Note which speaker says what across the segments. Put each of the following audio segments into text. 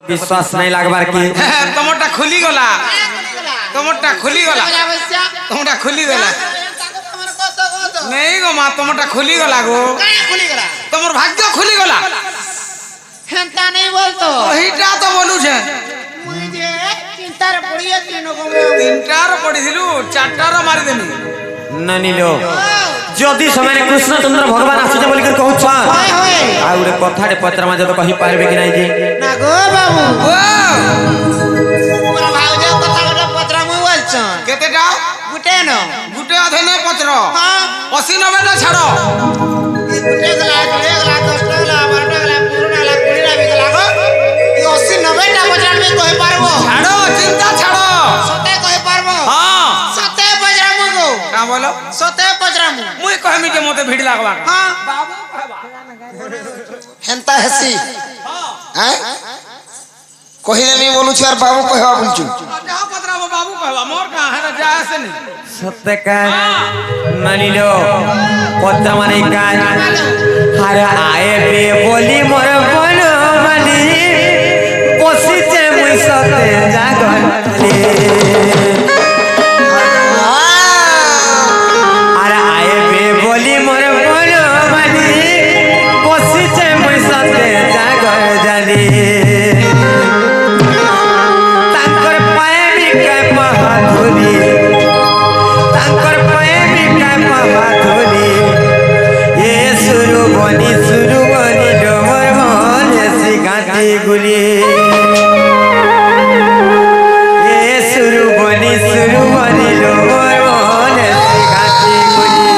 Speaker 1: विश्वास नहीं लगबार की
Speaker 2: तुमटा खुली गला तुमटा खुली गला तुमटा खुली गला नहीं गो मां तुमटा खुली गला गो तुमर भाग्य खुली गला
Speaker 3: হেনতা नहीं बोलतो
Speaker 2: ওইটা তো বলু છે
Speaker 3: মুই যে চিন্তার পড়িয়ে দিন গো
Speaker 2: তিনটার পড়িছিলু চারটার মারি দেনি
Speaker 1: ननिलो जदि समय कृष्णचंद्र भगवान आसुचे बोलिकर कहूछ
Speaker 3: होय होय
Speaker 1: आ उरे कथाटे पत्रमा जद कहि पारबे कि नाही जी
Speaker 3: ना गो बाबू
Speaker 2: ও
Speaker 3: मोर भाउजे কথা কথা পত্র মুই বলছন
Speaker 2: কেতেটা
Speaker 3: গুটে ন
Speaker 2: গুটে অধেনে পত্র
Speaker 3: হ্যাঁ
Speaker 2: 80 90 না ছাড়ো
Speaker 3: এই গুটে গলা 10 গলা 12 গলা পুরো না 20 না গলা গো এই 80 90 টা পত্র আমি কই পারবো
Speaker 2: ছাড়ো চিন্তা ছাড়ো
Speaker 3: সতে কই পারবো
Speaker 2: হ্যাঁ
Speaker 3: সতে পত্র মু গো
Speaker 2: কা বলো
Speaker 3: সতে পত্র মু
Speaker 2: মুই কহমি যে মতে ভিড় লাগবা
Speaker 3: হ্যাঁ
Speaker 2: বাবু কহবা
Speaker 4: হেন্তা হেসি হ্যাঁ কহিলে আমি বলুছি আর বাবু কহবা বলছু
Speaker 2: যা পত্র বাবু কহবা মোর কা হেরা যা আসে নি
Speaker 1: सत्य का ननिलो पत्रमा नहीं का हर आए बे बोली मोर बन मनी पोसीचे मुई सते जागले हर आए बे बोली मोर बन मनी पोसीचे मुई सते जागले तांकर पाए भी के महाधुरी तांकर प्रेमिका महाधुरी ये सुरु बनी डोमर मन सिगाती गुली ये सुरु बनी डोमर मन सिगाती गुली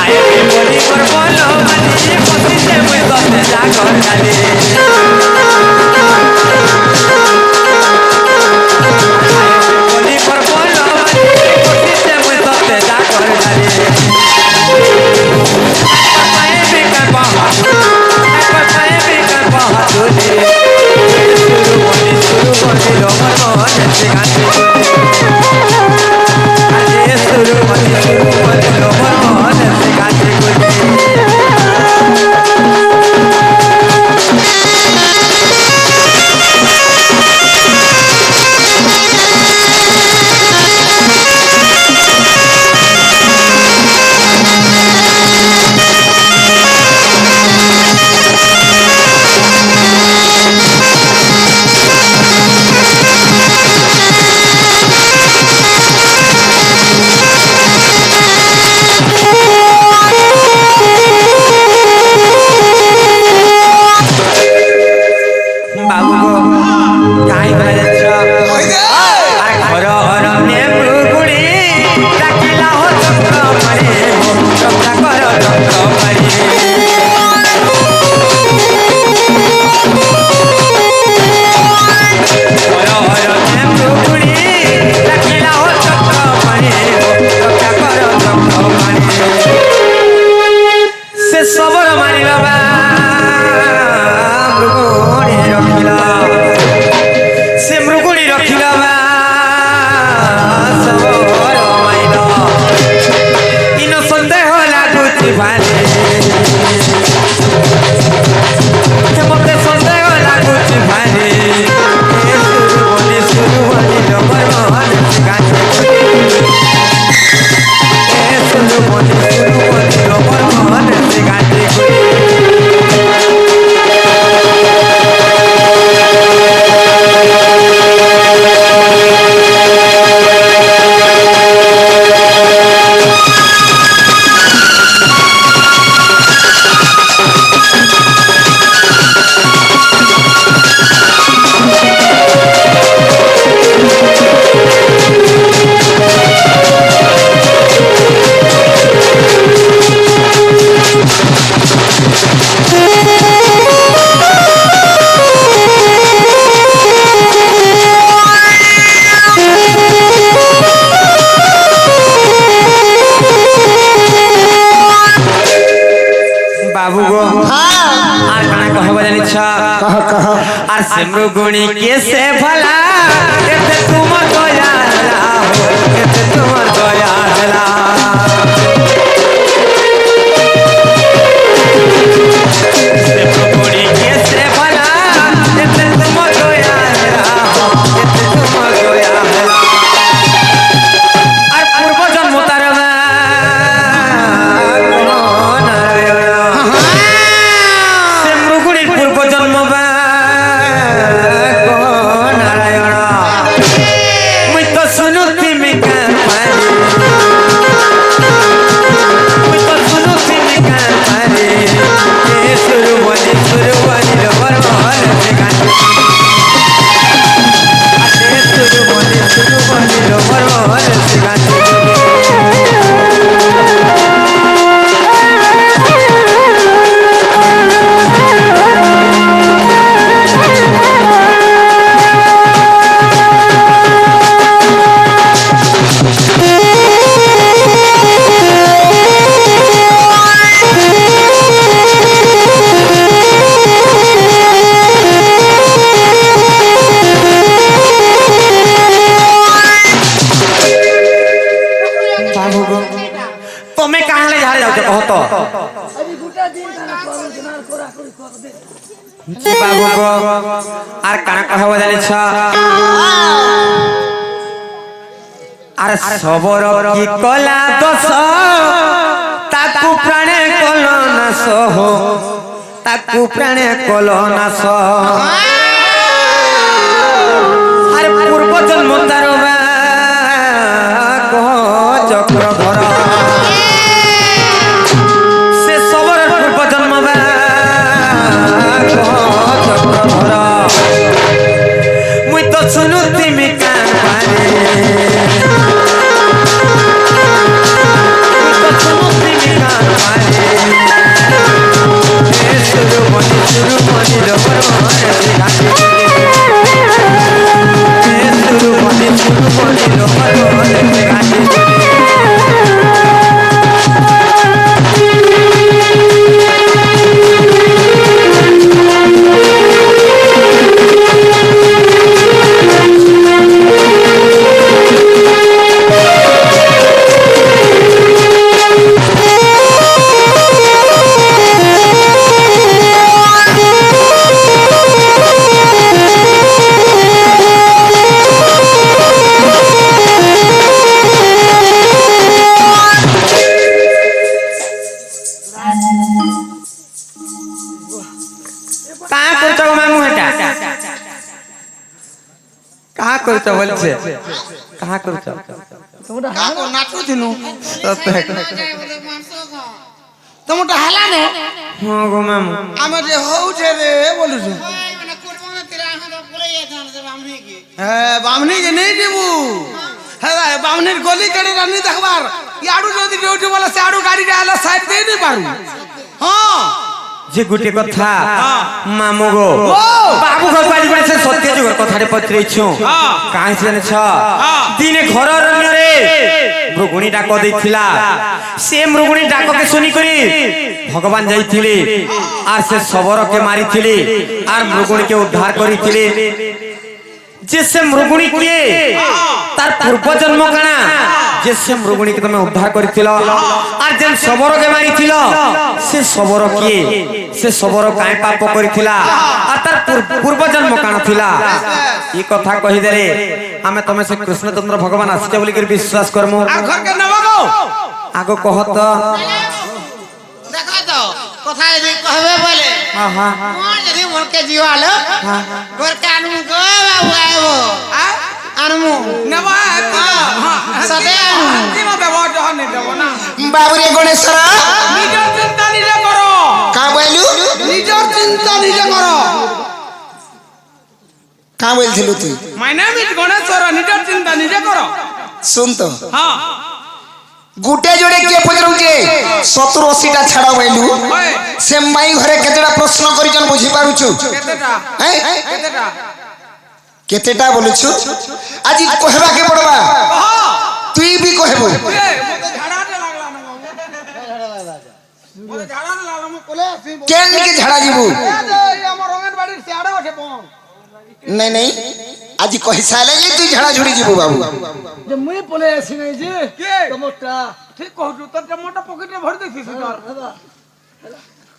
Speaker 1: आए बे बोली मोर बोलो मनी पोसी से मुई सते जागर जाली बोली मोर बोलो मनी पोसी से मुई सते जागर जाली पाए भी कर बहादुरी सुरु बनी डोमर मन सिगाती अरे सुरु बनी डोमर मन सिगाती गुली बाबू को काई भरा जाछ
Speaker 2: কই দে
Speaker 1: आ घर घर नेमु गुड़ी डाकिला हो चक्र मारे हो रक्षा कर चक्र मारे घर घर नेमु गुड़ी डाकिला हो चक्र मारे हो रक्षा कर चक्र मारे से सबର मानिला बा मृगुणी रखिला से मृगुणी रखिला बा सबର माइला इन संदेह लागुची भाले मते संदेह लागुची भाले सुरु बनी डोमर मन सिगाती सुरु बनी डोमर मन सिगाती बाबू गो आर काना कहबो जानि छ आर से मृगुणी के से भला एते तुम को यार सुनुथि में कान पारे मुई तो सुनुथि में कान पारे ए सुरुवनी लो बरवाल से गान ए सुरुवनी लो बरवाल से गान तुम्हें कहाँ ले जा रहे हो तो बाबू को आर काना कहा बजाले छ आर सबरो की कला दोष ताकू प्राणे कलो नाश हो ताकू प्राणे कलो नाश आर पूर्व जन्म तारो कह चक्रधर से सबरो पूर्व जन्म चक्रधर मुई तो सुनुथि में कान पारे मुई तो सुनुथि में कान पारे ए सुरुवनी लो बरवाल से गान ए सुरुवनी लो बरवाल से गान कहाँ करछ बोलछे कहाँ करछ
Speaker 2: काको नाचू थिनु तमटा हला ने
Speaker 1: हां गो मामू
Speaker 2: आमे जे होउछे रे बोलुछु बामनी के नहीं देबू है बामनी गोली कड़ी रानी देखबार याडू जदी ड्यूटी वाला साडू गाड़ी डाला साइड दे नहीं पारू हां
Speaker 1: जे गुटे कथा मामू गो बाबू घर पाजी पड़े से सत्य जुगर कथारे पत्रे छु काहे से छ दिने घर रन्य रे मृगुणी डाक देथिला से मृगुणी डाक के सुनी करी भगवान जाइथिले आर से सबर के मारिथिले आर मृगुणी के उद्धार करिथिले जैसे मृगुणी के तार पूर्व जन्म काना जैसे मृगुणी के तुम उद्धार करिथिलो आर जेन सबर के मारिथिलो से सबर के से सबर काहे पाप करिथिला आ तार पूर्व जन्म काना थिला ई कथा कहि देले हमें तमे से कृष्णचंद्र भगवान आछे बोली कर विश्वास करमु
Speaker 2: आ घर के नवगो
Speaker 1: आगो कहत
Speaker 3: देखा तो कथा यदि कहबे बोले
Speaker 1: हां हां
Speaker 3: मोर यदि मोर के जीवाल घर के आनमु गो बाबू आबो आनमु
Speaker 2: नवा
Speaker 3: सदे
Speaker 2: की में व्यवहार जहन नहीं देबो ना
Speaker 4: बाबू रे गणेश्वर
Speaker 2: निजर चिंता निजे करो
Speaker 4: का बोलू
Speaker 2: निजर चिंता निजे करो
Speaker 4: का बोलथिलु तू
Speaker 2: माय नेम इज गणेश्वर निजर चिंता निजे करो
Speaker 4: सुन तो
Speaker 2: हां
Speaker 4: गुटे जोड़े के पजरउ जे 70 80 टा छाड़ा बोलू
Speaker 2: ओए
Speaker 4: से माई घरे केतेटा प्रश्न करिजन बुझी पारुछु
Speaker 2: केतेटा
Speaker 4: हैं
Speaker 2: केतेटा
Speaker 4: केतेटा बोलुछु आज कहबा के पड़बा
Speaker 2: कह
Speaker 4: तुई भी कहबो
Speaker 2: ए मते झाड़ाटे लागला न मते झाड़ाटे लागला म कोले आसी
Speaker 4: केन के झाड़ा जीबू
Speaker 2: ए हमर रंगन बाड़ी सियाड़ा उठे पन
Speaker 4: नहीं नहीं आज कहि साले जे तू झाड़ा झुड़ी जीबू बाबू
Speaker 5: जे मुई पले आसी नहीं जे
Speaker 2: के
Speaker 5: टमाटा
Speaker 2: ठीक कहू त टमाटर पॉकेट में भर देसी सुधार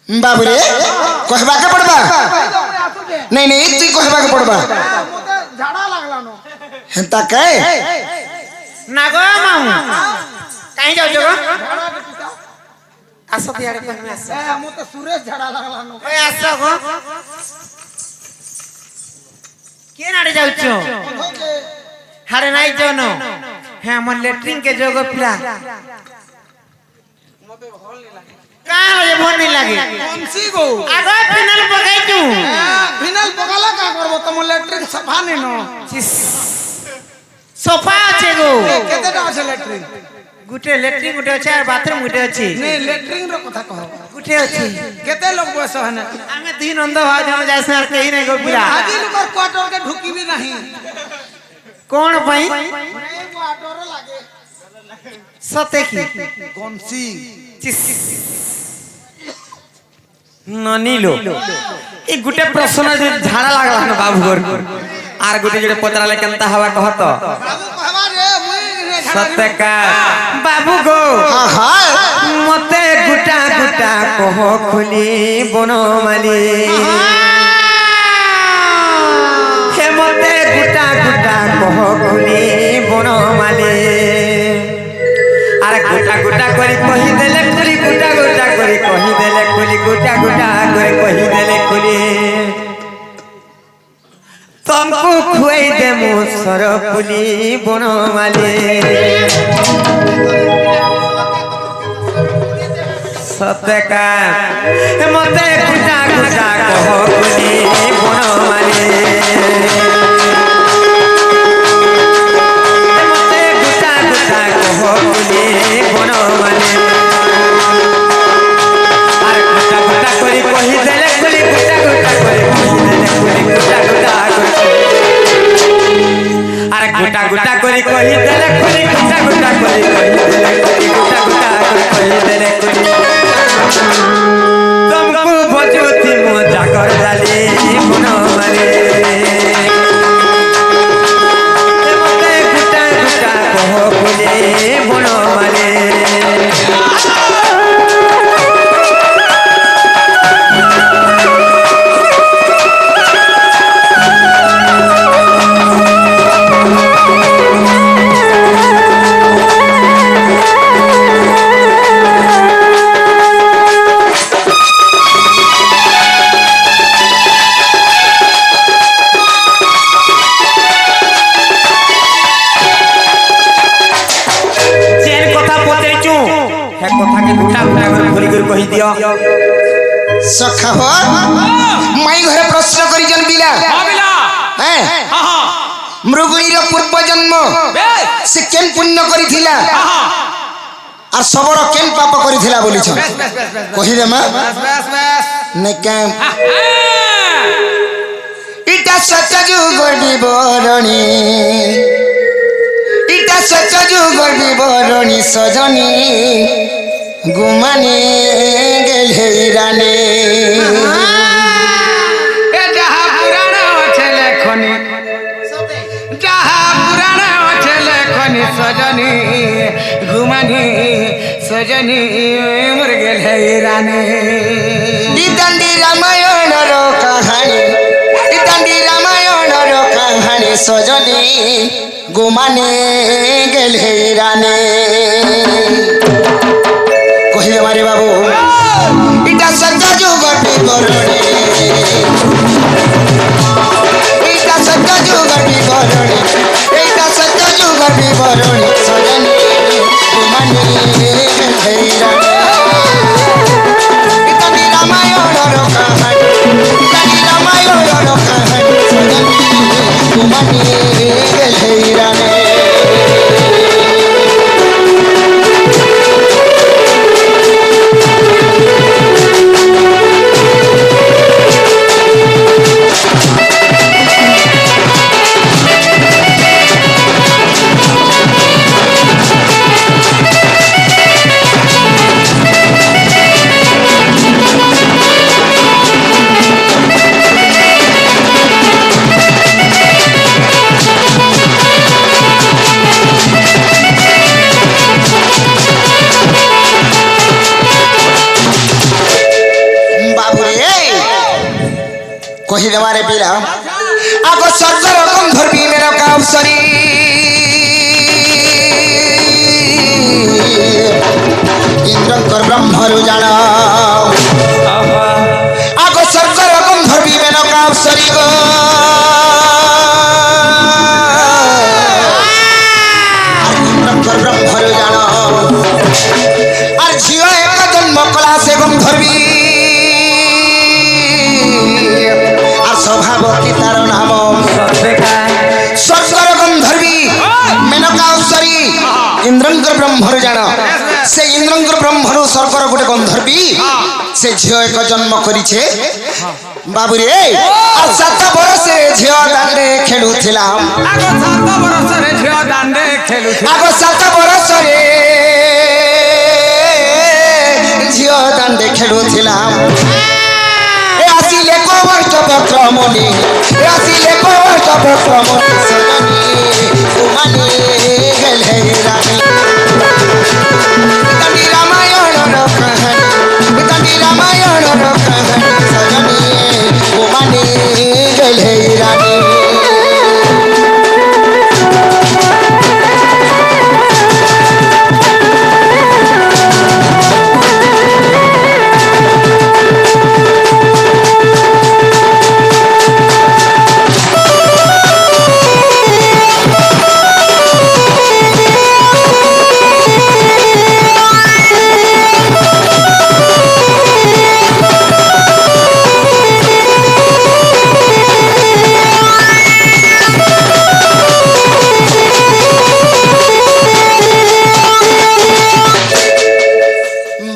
Speaker 4: बाबू रे कहबा के पड़बा नहीं नहीं तू कहबा के पड़बा
Speaker 2: मते झाड़ा लागला न
Speaker 4: हेंता कहे
Speaker 3: ना गो मामू काहे जाउ जगो
Speaker 2: झाड़ा के पिता
Speaker 3: आसो दियारे कहमे आसो
Speaker 2: ए मते सुरेश झाड़ा लागला न
Speaker 3: ओए आसो गो के नाडे जाउछो हारे नाइ जनो
Speaker 1: হ্যাঁ আমার ল্যাট্রিন কে যোগ পিলা
Speaker 3: কার যে ভন নাই লাগে
Speaker 2: কনসি গো
Speaker 3: আগো ফিনাল পকাইছু
Speaker 2: ফিনাল পকালা কা করব তোম ল্যাট্রিন সফা নেই ন
Speaker 3: সোফা আছে গো
Speaker 2: কেতেটা আছে ল্যাট্রিন
Speaker 1: গুটে ল্যাট্রিন গুটে আছে আর বাথরুম গুটে আছে
Speaker 2: নেই ল্যাট্রিন র কথা কহ
Speaker 1: গুটে আছে
Speaker 2: কেতে লোক বসে হনে
Speaker 1: আমি দিন অন্ধ ভাই জন যাইছে আর কেহি নাই গো পিলা
Speaker 2: আদি লোক কোয়ার্টার के ঢুকিবি नहीं
Speaker 1: কোন পাই
Speaker 2: কোয়ার্টার লাগে
Speaker 1: সতে কি
Speaker 2: কনসি
Speaker 1: ননিলো এই গুটে প্রশ্ন যে ঝাড়া লাগলা না বাবু ঘর আর গুটে যেটা পচরালে কেনতা হওয়া কহত
Speaker 2: বাবু কহবা রে মুই
Speaker 1: সত্যকা বাবু গো মতে গুটা গুটা কহ খুলি বনমালি হে মতে গুটা গুটা কহ খুলি বনমালি আর গুটা গুটা করে কহি দেলে খুলি গুটা গুটা করে কহি দেলে খুলি গুটা গুটা করে কহি দেলে খুলি तुमको खुआई दे मुसर पुली बनमाली सत्यका मते गुटा गुटा कह पुली बनमाली मते गुटा गुटा कह पुली बनमाली আর গুটা গুটা করে কহি দেলে খুলি গুটা গুটা করে কহি দেলে খুলি গুটা গুটা আর গুটা গুটা করে কহি দেলে খুলি গুটা গুটা করে কহি দেলে খুলি গুটা গুটা করে কহি দেলে খুলি तुमको बजोती मजा कर डाली बनमाली मते गुटा गुटा कह पुली बनमाली कही दियो
Speaker 4: सखा हो माई घरे प्रश्न करी जन बिला हैं मृगुणीर पूर्व जन्म से केन पुण्य करिथिला और सबर केन पाप करिथिला बोली छ कहि दे मां ने केम इटा सत्य जुगर विवरणी इटा सत्य जुगर विवरणी सजनी गुमाने गेले राने
Speaker 2: ए जहा पुराण छले खनी जहा पुराण छले खनी सजनी घुमानी सजनी मर गेले राने
Speaker 4: दंडी रामायण रो कहानी दंडी रामायण रो कहानी सजनी गुमाने गेले राने कहिले मारे बाबू इटा सत्य जुगर विवरणी इटा सत्य जुगर विवरणी इटा सत्य जुगर विवरणी सजनी गुमानी घेराने इतनी रामायण रो कहानी इतनी रामायण रो कहानी सजनी गुमानी घेराने कहिले मारे पिला आगो स्वर्गर गंधर्वी मेरा काउसरी इंद्रकर ब्रह्मरु जान आगो स्वर्गर गंधर्वी मेरा काउसरी गो इंद्रंकर ब्रह्मरु जान से इंद्रंकर ब्रह्मरु स्वर्गर गोटे गंधर्वी से झियो एक जन्म करिछे बाबू रे आ 7 बरस झियो दांडे खेलुथिला
Speaker 1: आगो 7 बरस रे झियो दांडे खेलुथिला
Speaker 4: आगो 7 बरस रे झियो दांडे खेलुथिला ए आसिले कोवर्ष बक्रमणि ए आसिले कोवर्ष बक्रमणि सजनी उमानी गेले रानी इतनी रामायण रो कहानी इतनी रामायण रो कहानी सजनी उमानी गेले रानी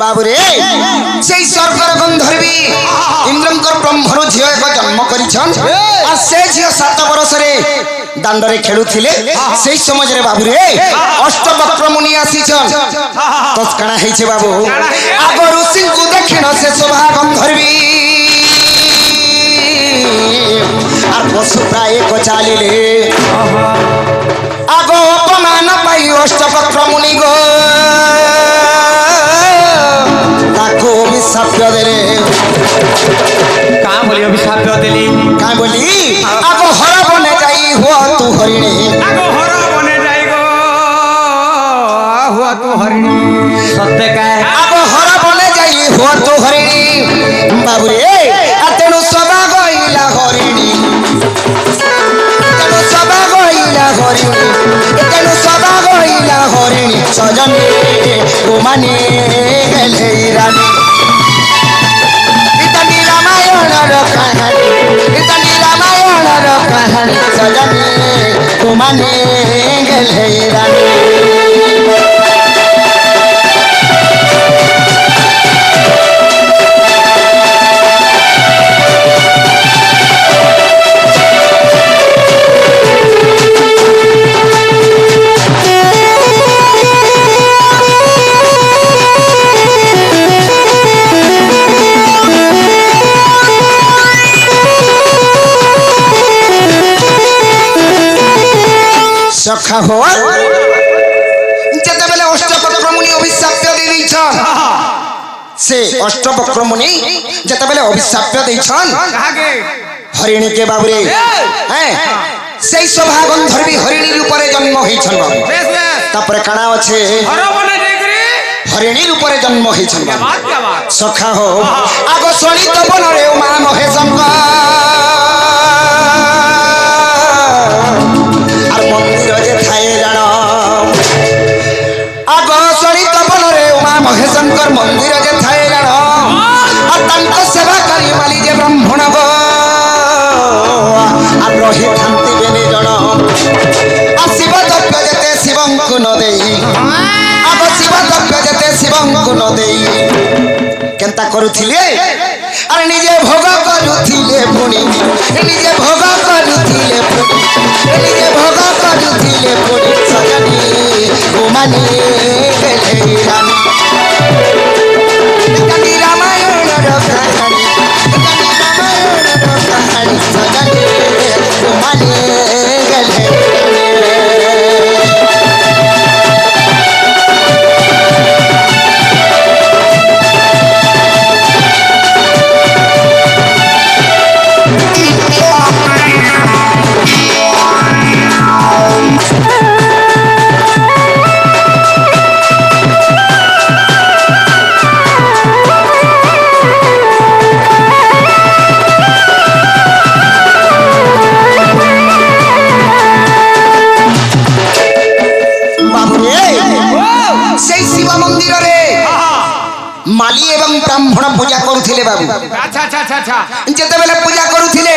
Speaker 4: बाबूरे से स्वर्गर गंधर्वी इंद्रंकर ब्रह्मरु झियो एक जन्म करिछन आ से झियो 7 बरस रे दांडरे खेलुथिले सेई समय रे बाबूरे अष्टवक्र मुनि आसीछन तस्कणा हेइछे बाबू आगो ऋषि को देखिन से शोभा गंधर्वी आर पशु प्राय को चालिले आगो अपमान पाई अष्टवक्र मुनि गो ताको अभिशाप देले
Speaker 1: का बोली अभिशाप देली
Speaker 4: का बोली आगो हर बने जाई हुआ तू हरिणी
Speaker 1: आगो हर बने जाई गो हुआ तू हरिणी सत्य का
Speaker 4: आगो हर बने जाई हुआ तू हरिणी बाबू रे अतेनु सदा गइला हरिणी तेनु सदा गइला हरिणी तेनु सदा गइला हरिणी सजनी उमानी गेले रानी इतनी रामायण रो कहानी सजनी उमानी गेले रानी सखा हो जते बेले अष्टवक्र मुनि अभिशाप दे दैछन से अष्टवक्र मुनि जते बेले अभिशाप दैछन
Speaker 1: कागे
Speaker 4: हरिणी के बाबू रे हैं सेई शोभा गंधर्वी हरिणी रूप रे जन्म होइछन बाबू
Speaker 1: बेस बेस
Speaker 4: तापर काना अछि
Speaker 1: हर बने जाई करी
Speaker 4: हरिणी रूप रे जन्म होइछन बाबू
Speaker 1: क्या बात
Speaker 4: सखा हो आगो सणित बन रे उमा महेशंकर আর মন্দির যে থায়ে জান আগ সরিত বনরে উমা মহেশঙ্কর মন্দির যে থায়ে জান আর তাঙ্ক সেবা করি মালি যে ব্রাহ্মণ গো আর রহি থান্তি বেনে জন আর শিব যজ্ঞ যেতে শিবঙ্কু ন দেই আগ শিব যজ্ঞ যেতে শিবঙ্কু ন দেই কেনতা করুথিলে আর নিজে ভোগ করুথিলে পুনি নিজে ভোগ করুথিলে পুনি নিজে ভোগ করুথিলে পুনি সজনী উমানি গেলে রানী ইতানি রামায়ণর কাহিনী ইতানি রামায়ণর কাহিনী সজনী উমানি গেলে माली एवं ब्राह्मण पूजा करुथिले बाबू
Speaker 1: अच्छा अच्छा अच्छा अच्छा
Speaker 4: जेते बेले पूजा करुथिले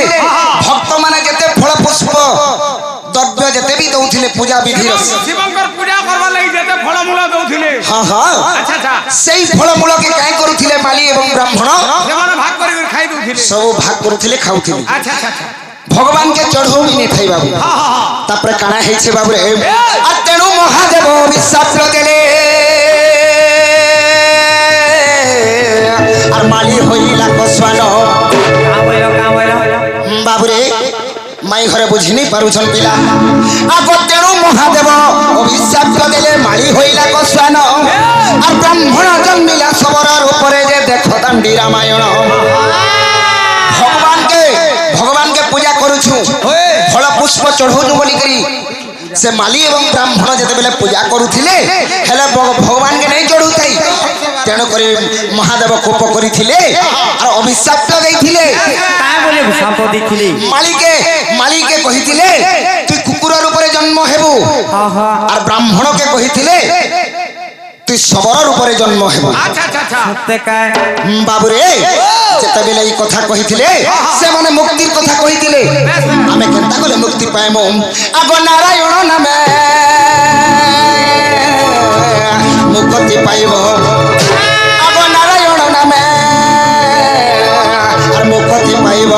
Speaker 4: भक्त माने जेते फल पुष्प द्रव्य जेते भी दउथिले पूजा विधि
Speaker 1: शिवंकर पूजा करबा लागि जेते फल
Speaker 4: হ্যাঁ হ্যাঁ
Speaker 1: আচ্ছা আচ্ছা
Speaker 4: সেই ফলমূলকে কাই করুଥିଲେ মালি এবং ব্রাহ্মণ
Speaker 1: ସେମାନେ ভাগ କରି କରି ଖାଇ ଦଉଥିଲେ
Speaker 4: ସବୁ ଭାଗ କରୁଥିଲେ ଖାଉଥିଲେ
Speaker 1: ଆଚ୍ଛା ଆଚ୍ছা ଆଚ୍ଛା
Speaker 4: ভগবানকে চढ़ଉ ବି ନେଇଥାଇ ବାବୁ
Speaker 1: ହଁ ହଁ ହଁ
Speaker 4: ତାପରେ କାଣା ହେଇছে ବାବୁରେ আর ତେଣୁ ମହାଦେବ ବିଶ୍ୱାସ ଦେଲେ আর মালি হইলা কসবান
Speaker 1: କାଁ ବୋଇଲ
Speaker 4: বাবুরে মাই ঘরে বুঝি নি পারুছন পিলা আগ তেণু মহাদেব অভিশাপ দেলে মালি হইলা কসবান আর ব্রাহ্মণ জন্মিলা সবরর উপরে যে দেখো দাণ্ডি রামায়ণ ভগবানকে পূজা করুছু ফল পুষ্প চढ़ौछु বলিকরি সে মালি এবং ব্রাহ্মণ যেতেবেলে পূজা করুଥିଲେ হেলে ভগবানকে নেই চढ़ौথাই তেণু করে মহাদেব কোপ করিଥିଲେ আর অভিশাপ দেইଥିଲେ
Speaker 1: କାଁ ବୋଲେ ସାପ ଦେଖିଲି
Speaker 4: মালিকে কহিଥିଲେ তুই কুকুরর উপরে জন্ম হেবু
Speaker 1: ହଁ ହଁ
Speaker 4: আর ব্রাহ্মণকে কহিଥିଲେ তুই সবরর উপরে জন্ম হেবু
Speaker 1: ଆଚ୍ଛା ଆଚ୍ଛା ଆଚ୍ଛା ସତେ କାଏ
Speaker 4: বাবুরে যেতবেলে এই কথা কহিଥିଲେ সেমানে মুক্তির কথা কহিଥିଲେ আমি কেনতা কলে মুক্তি পাইমু আগ নারায়ণ নামে মুক্তি পাইব আগ নারায়ণ নামে আর মুক্তি পাইব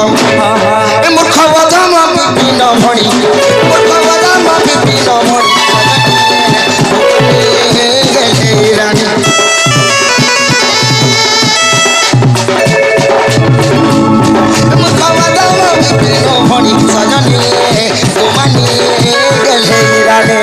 Speaker 4: এ মূর্খ বধম বিপিন ভণি মূর্খ বধম বিপিন ভণি রানী ভণি সজনী গোমানি গেলে রানে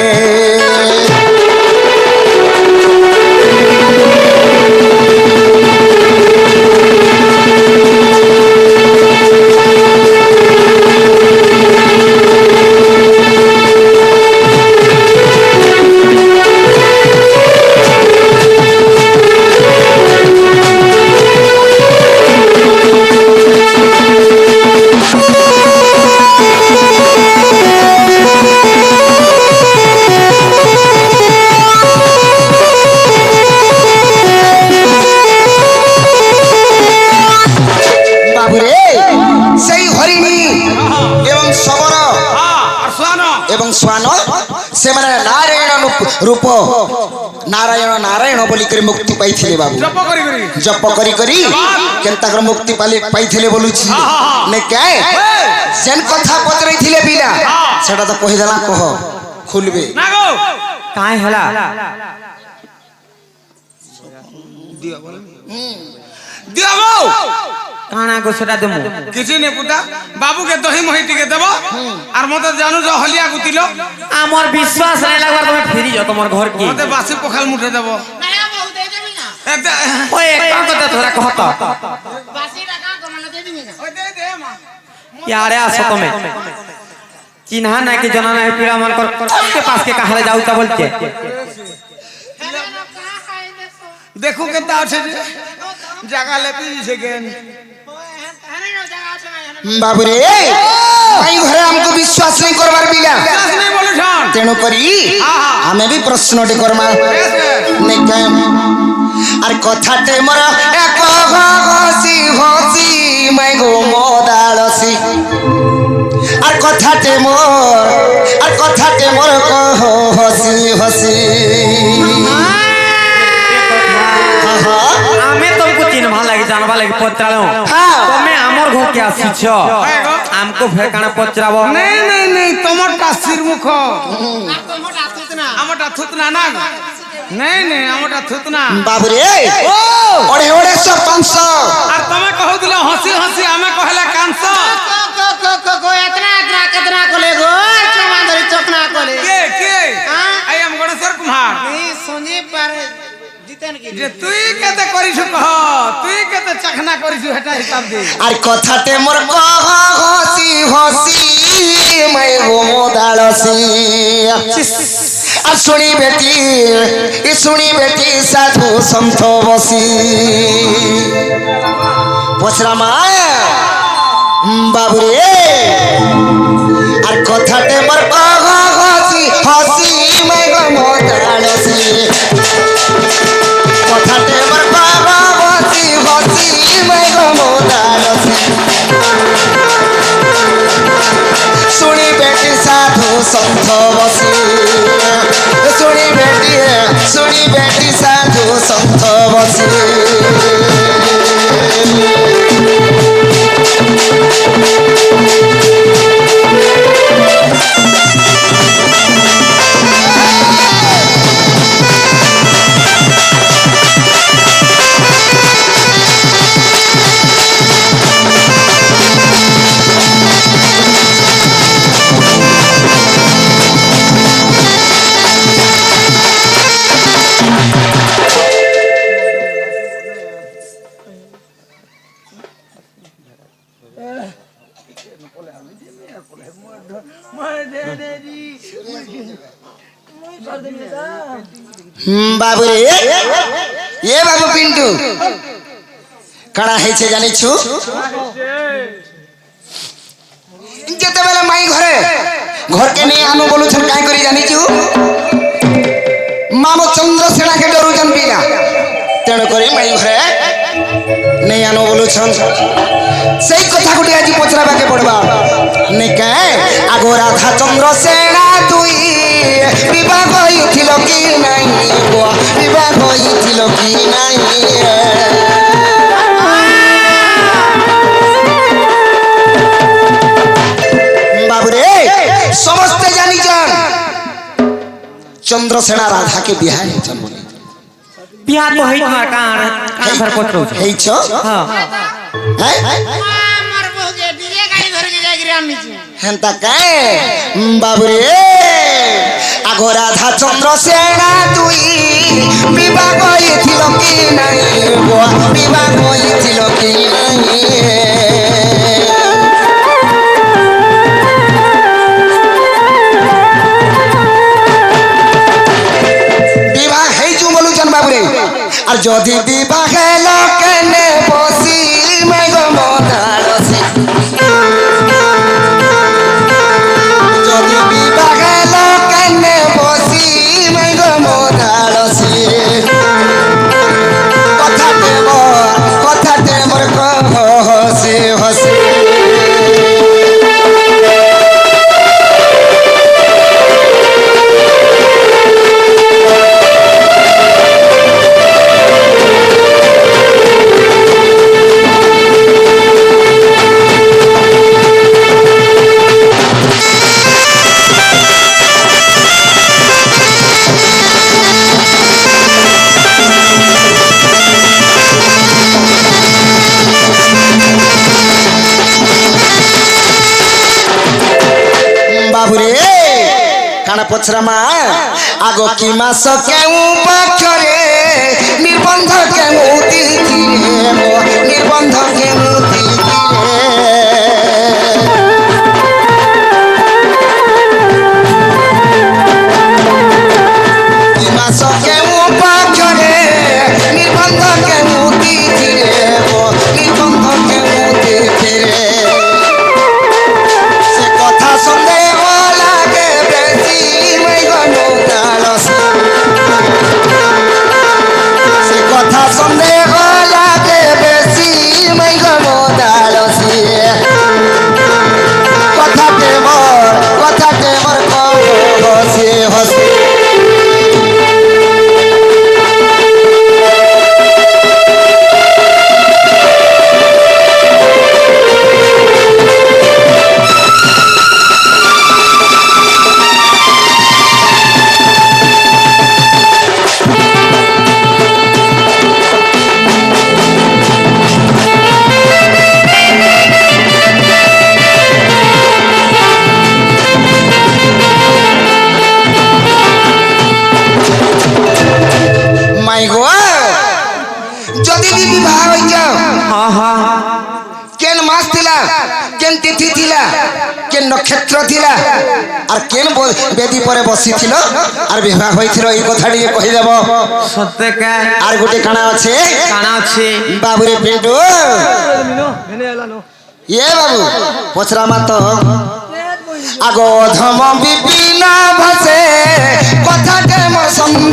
Speaker 4: এবং শ্বান সেমানে নারায়ণ রূপ নারায়ণ নারায়ণ বলি করে মুক্তি পাইছিলে বাবু জপ করি করি কেনতা করে মুক্তি পাইছিলে বলুছি নে কে যেন কথা পচরাইছিলে পিলা সেটা তো কহি দেলা কহ খুলবে
Speaker 1: ନା ଗୋ କାଇଁ ହେଲା
Speaker 2: দিও গো
Speaker 1: କାଣା ଗୋ ସେଟା ଦେମୁ
Speaker 2: কিছু নে পুতা বাবুকে দহি মহি টিকে দেব আর মতে জানু যে হলিয়া গুতিল
Speaker 1: আমার বিশ্বাস নাই লাগবার তুমি ফেরি যাও তোমার ঘর কি
Speaker 2: মতে বাসি পখাল মুঠে দেব
Speaker 3: नया बहु दे देबी ना
Speaker 1: ওই একটা কথা তোরা কহত
Speaker 3: बासी रखा को मन दे देबी ना
Speaker 2: ওই দে দে মা
Speaker 1: यारे आसो তুমি चिन्हा ना कि जना ना पीड़ा मन कर के पास के कहाले जाऊ ता बोलते
Speaker 3: हेलो ना कहां खाए देखो
Speaker 2: দেখো কেনতা আছে যে জায়গা লেপি দিছে কেন
Speaker 3: हने ना जगह আছে না
Speaker 4: বাবুরে ভাই ঘরে আমকো বিশ্বাস নাই করবার বিলা
Speaker 2: কাজ নাই বলছন
Speaker 4: তেণু করি আমি বি প্রশ্নটি করমা নাই কে আর কথাতে মোর এক হসি হসি মাই গো মোদালসি আর কথাতে মোর কহ হসি হসি
Speaker 1: आमे तुमको चिन्हवा लगी जानवा लगी पत्रालो
Speaker 4: हाँ।
Speaker 1: तुमे हमर घर के आसीछ हमको फेर काना पत्राबो
Speaker 2: নাই নাই নাই তোমারটা শিরমুখ
Speaker 3: আর তো মোটা থুত না
Speaker 2: আমারটা থুতনা না নাই নাই আমারটা থুতনা
Speaker 4: বাবুরে
Speaker 2: ও
Speaker 4: ওড়ে ওড়ে সব 500
Speaker 2: আর তুমি কহুদিলে হসি হসি আমি কহলা কাঁস
Speaker 3: को इतना इतना कितना कोले गो चमा धरी चकना कोले
Speaker 2: কে
Speaker 3: हाँ?
Speaker 2: আই এম গণেশ্বর কুমার
Speaker 3: नहीं सुनी पर जितन की
Speaker 2: যে তুই কেতে করিছু কহ তুই কেতে চাখনা করিছু হেটা হিসাব দে
Speaker 4: আর কথাতে মোর কহ হসি হসি মাই গো মোদালসি আর শুনি বেটি সাধু সন্ত বসি পছরামা বাবুরে আর কথাতে মোর কহ হসি হসি মাই গো মোদালসি কথাতে মোর কহ হসি হসি মাই গো মোদালসি শুনি বেটি সাধু সন্ত বসি শুনি বেটি সাধু বাবু রে এ বাবু পিন্টু কাଣା হয়েছে জানিছু যেতেবেলে মাই ঘরকে নিয়ে আনু বলুছন কাই করি জানিছু মামো চন্দ্রসেনাকে ডরুছন বিনা তেণু করে মাই ঘরে নেই আনু বলুছন সেই কথা গুটি আজ পচরাবাকে পড়বা নিকে আগো রাধা চন্দ্রসেনা তুই বিবাহ হইছিল কি নাই বিবাহ হইছিল কি নাই বাবুরে সমস্ত জানিছন চন্দ্রসেনা রাধাকে বিবাহ হয়েছেন বলে
Speaker 1: বিয়া তো হই তোমার কান ধর পত্র
Speaker 4: হইছ
Speaker 1: হ্যাঁ
Speaker 3: আমার বউকে ডিজে গাড়ি ধরে যাই গিয়ে আনিছি
Speaker 4: হেন্তা কায় বাবুরে আগো রাধা চন্দ্রসেনা তুই বিবাহ হইছিল কি নাই বিবাহ হইছিল কি নাই বিবাহ হইছু বলুছন বাবুরে আর যদি বিবাহ লোকেনে বসি মেঘ মদারসি যদি বিবাহ লোকেনে বসি মেঘ মদারসি কথাতে মোর হসি হসি বাবুরে কানা পছরামা আগো কি মাস কেউ পক্ষরে নির্বন্ধ কেউ তিথি নির্বন্ধ কেউ তিথি কি মাস কেউ পক্ষরে নির্বন্ধ কেউ তিথি নির্বন্ধ কেউ তিথি সে কথা সন্দেহ লাগে বেশি সে কথা সন্দেহ লাগে বেশি কথাতে মোর হসে হসে মাই গো যদি বি বিবাহ হইছ
Speaker 1: হ্যাঁ হ্যাঁ
Speaker 4: কেন মাস থিলা কেন তিথি থিলা কেন নক্ষত্র থিলা আর কেন বেদি পরে বসিছিল আর বিবাহ হইছিল এই কথা দিয়ে কই দেব
Speaker 1: সত্যি কা
Speaker 4: আর গোটে কানা আছে
Speaker 1: কানা আছে
Speaker 4: বাবুরে পিন্টু এ বাবু পছরামা তো আগো ধম বিপিন ভাসে কথাতে মোর সঙ্গ